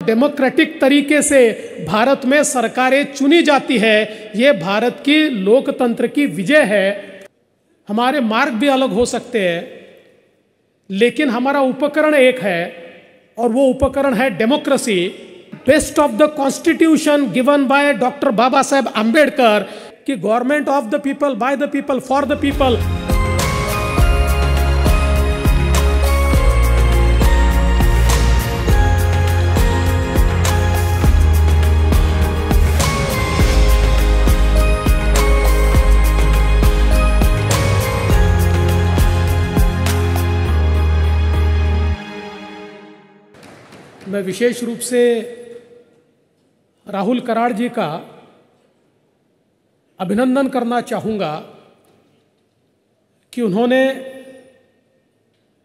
Democratic तरीके से भारत में सरकारें चुनी जाती है, ये भारत की लोकतंत्र की विजय है। हमारे मार्ग भी अलग हो सकते हैं, लेकिन हमारा उपकरण एक है और वो उपकरण है democracy. Best of the constitution given by doctor Baba Saheb Ambedkar कि government of the people, by the people, for the people. मैं विशेष रूप से राहुल कराड़ जी का अभिनंदन करना चाहूँगा कि उन्होंने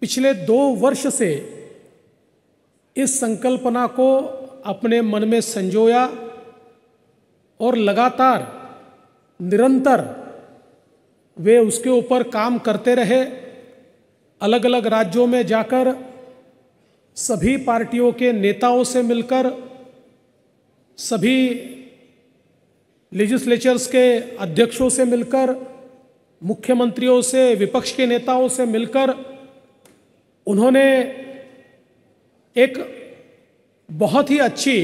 पिछले 2 वर्ष से इस संकल्पना को अपने मन में संजोया और लगातार निरंतर वे उसके ऊपर काम करते रहे। अलग अलग राज्यों में जाकर सभी पार्टियों के नेताओं से मिलकर, सभी लेजिस्लेचर्स के अध्यक्षों से मिलकर, मुख्यमंत्रियों से, विपक्ष के नेताओं से मिलकर उन्होंने एक बहुत ही अच्छी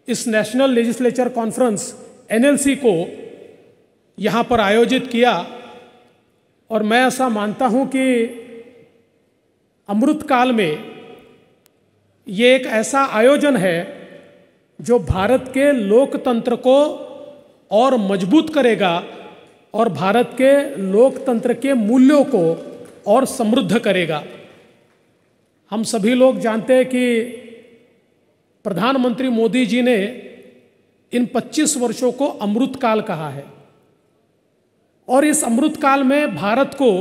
इस नेशनल लेजिस्लेचर कॉन्फ्रेंस NLC को यहाँ पर आयोजित किया। और मैं ऐसा मानता हूँ कि अमृत काल में ये एक ऐसा आयोजन है जो भारत के लोकतंत्र को और मजबूत करेगा और भारत के लोकतंत्र के मूल्यों को और समृद्ध करेगा। हम सभी लोग जानते हैं कि प्रधानमंत्री मोदी जी ने इन 25 वर्षों को अमृत काल कहा है और इस अमृत काल में भारत को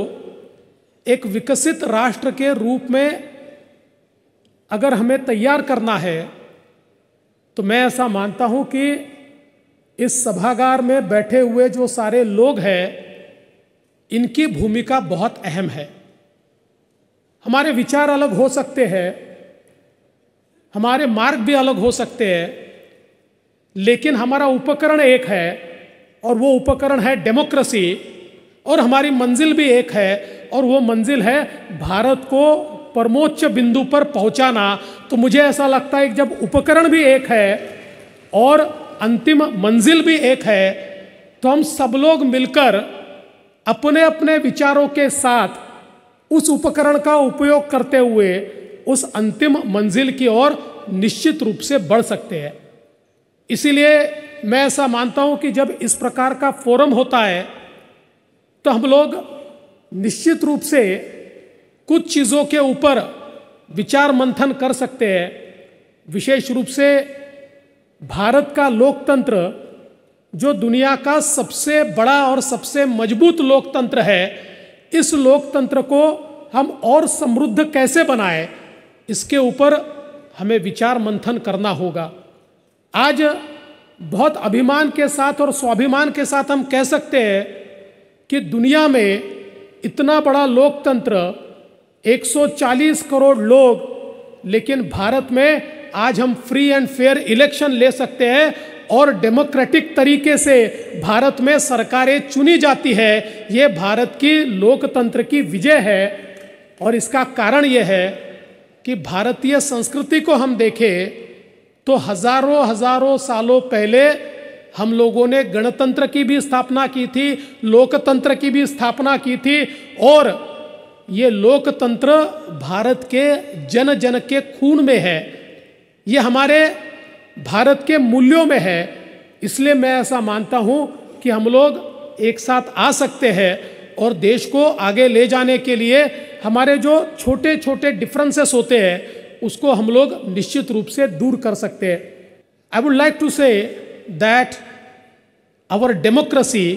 एक विकसित राष्ट्र के रूप में अगर हमें तैयार करना है तो मैं ऐसा मानता हूं कि इस सभागार में बैठे हुए जो सारे लोग हैं इनकी भूमिका बहुत अहम है। हमारे विचार अलग हो सकते हैं, हमारे मार्ग भी अलग हो सकते हैं, लेकिन हमारा उपकरण एक है और वो उपकरण है डेमोक्रेसी। और हमारी मंजिल भी एक है और वो मंजिल है भारत को परमोच्च बिंदु पर पहुंचाना। तो मुझे ऐसा लगता है कि जब उपकरण भी एक है और अंतिम मंजिल भी एक है तो हम सब लोग मिलकर अपने अपने विचारों के साथ उस उपकरण का उपयोग करते हुए उस अंतिम मंजिल की ओर निश्चित रूप से बढ़ सकते हैं। इसीलिए मैं ऐसा मानता हूं कि जब इस प्रकार का फोरम होता है तो हम लोग निश्चित रूप से कुछ चीज़ों के ऊपर विचार मंथन कर सकते हैं। विशेष रूप से भारत का लोकतंत्र जो दुनिया का सबसे बड़ा और सबसे मजबूत लोकतंत्र है, इस लोकतंत्र को हम और समृद्ध कैसे बनाएं, इसके ऊपर हमें विचार मंथन करना होगा। आज बहुत अभिमान के साथ और स्वाभिमान के साथ हम कह सकते हैं कि दुनिया में इतना बड़ा लोकतंत्र, 140 करोड़ लोग, लेकिन भारत में आज हम फ्री एंड फेयर इलेक्शन ले सकते हैं और डेमोक्रेटिक तरीके से भारत में सरकारें चुनी जाती है। ये भारत की लोकतंत्र की विजय है। और इसका कारण यह है कि भारतीय संस्कृति को हम देखें तो हजारों सालों पहले हम लोगों ने गणतंत्र की भी स्थापना की थी, लोकतंत्र की भी स्थापना की थी और ये लोकतंत्र भारत के जन जन के खून में है, ये हमारे भारत के मूल्यों में है। इसलिए मैं ऐसा मानता हूँ कि हम लोग एक साथ आ सकते हैं और देश को आगे ले जाने के लिए हमारे जो छोटे छोटे डिफरेंसेस होते हैं उसको हम लोग निश्चित रूप से दूर कर सकते हैं। I would like to say that our democracy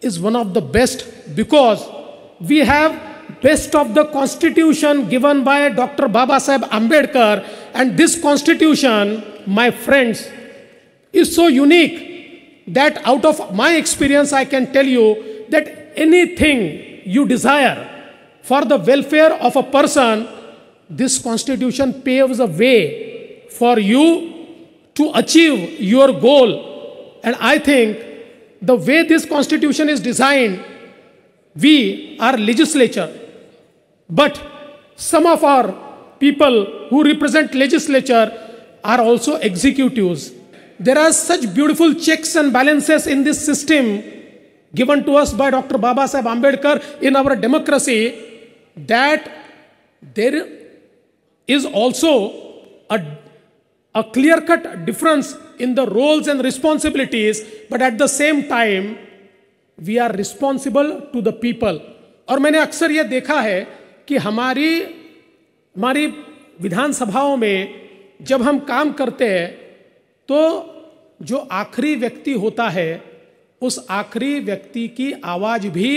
is one of the best because we have best of the constitution given by Dr. Baba Saheb Ambedkar, and this constitution, my friends, is so unique that out of my experience I can tell you that anything you desire for the welfare of a person, this constitution paves a way for you to achieve your goal. And I think the way this constitution is designed, we are legislature, but some of our people who represent legislature are also executives. There are such beautiful checks and balances in this system given to us by Dr. Baba Saheb Ambedkar in our democracy, that there is also a clear-cut difference in the roles and responsibilities, but at the same time we are responsible to the people. और मैंने अक्सर ये देखा है कि हमारी विधानसभाओं में जब हम काम करते हैं तो जो आखिरी व्यक्ति होता है, उस आखिरी व्यक्ति की आवाज़ भी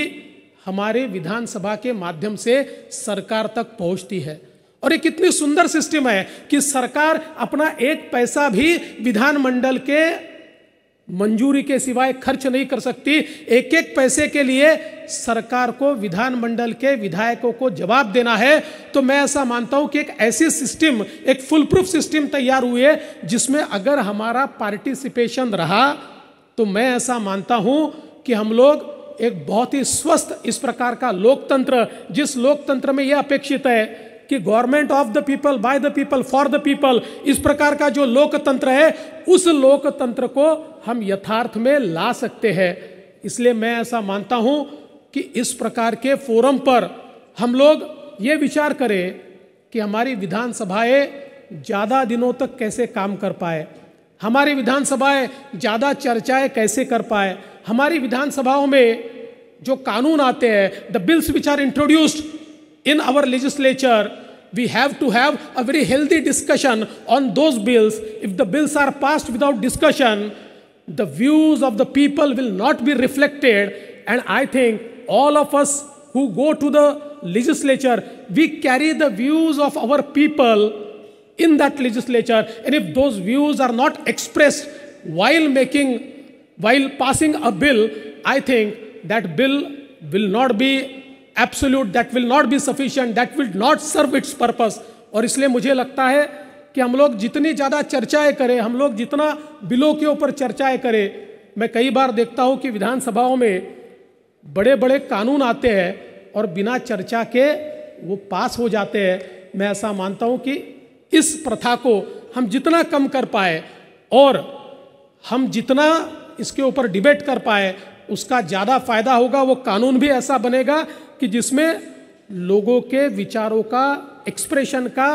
हमारे विधानसभा के माध्यम से सरकार तक पहुंचती है। और ये कितनी सुंदर सिस्टम है कि सरकार अपना एक पैसा भी विधानमंडल के मंजूरी के सिवाय खर्च नहीं कर सकती। एक एक पैसे के लिए सरकार को विधानमंडल के विधायकों को जवाब देना है। तो मैं ऐसा मानता हूं कि एक ऐसी सिस्टम, एक फुल प्रूफ सिस्टम तैयार हुई है जिसमें अगर हमारा पार्टिसिपेशन रहा तो मैं ऐसा मानता हूं कि हम लोग एक बहुत ही स्वस्थ इस प्रकार का लोकतंत्र, जिस लोकतंत्र में यह अपेक्षित है कि government of the people, by the people, for the people, इस प्रकार का जो लोकतंत्र है, उस लोकतंत्र को हम यथार्थ में ला सकते हैं। इसलिए मैं ऐसा मानता हूं कि इस प्रकार के फोरम पर हम लोग ये विचार करें कि हमारी विधानसभाएं ज़्यादा दिनों तक कैसे काम कर पाए, हमारी विधानसभाएं ज़्यादा चर्चाएं कैसे कर पाए, हमारी विधानसभाओं में जो कानून आते हैं, the bills which are introduced in our legislature, we have to have a very healthy discussion on those bills. If the bills are passed without discussion, the views of the people will not be reflected. And I think all of us who go to the legislature, we carry the views of our people in that legislature. And if those views are not expressed while passing a bill, I think that bill will not be absolute, that will not be sufficient, that will not serve its purpose. और इसलिए मुझे लगता है कि हम लोग जितनी ज़्यादा चर्चाएं करें, हम लोग जितना बिलों के ऊपर चर्चाएं करें, मैं कई बार देखता हूं कि विधानसभाओं में बड़े बड़े कानून आते हैं और बिना चर्चा के वो पास हो जाते हैं। मैं ऐसा मानता हूं कि इस प्रथा को हम जितना कम कर पाए और हम जितना इसके ऊपर डिबेट कर पाए, उसका ज़्यादा फायदा होगा। वो कानून भी ऐसा बनेगा कि जिसमें लोगों के विचारों का एक्सप्रेशन का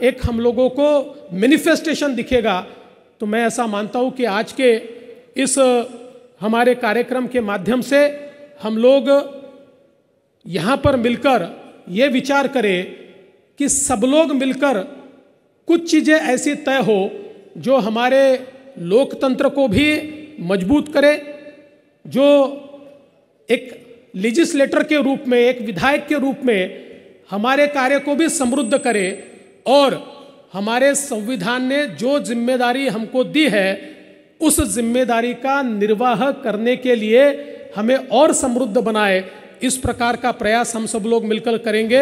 एक हम लोगों को मैनिफेस्टेशन दिखेगा। तो मैं ऐसा मानता हूं कि आज के इस हमारे कार्यक्रम के माध्यम से हम लोग यहाँ पर मिलकर ये विचार करें कि सब लोग मिलकर कुछ चीज़ें ऐसी तय हो जो हमारे लोकतंत्र को भी मजबूत करे, जो एक लेजिस्लेटर के रूप में, एक विधायक के रूप में हमारे कार्य को भी समृद्ध करे और हमारे संविधान ने जो जिम्मेदारी हमको दी है उस जिम्मेदारी का निर्वाह करने के लिए हमें और समृद्ध बनाए। इस प्रकार का प्रयास हम सब लोग मिलकर करेंगे।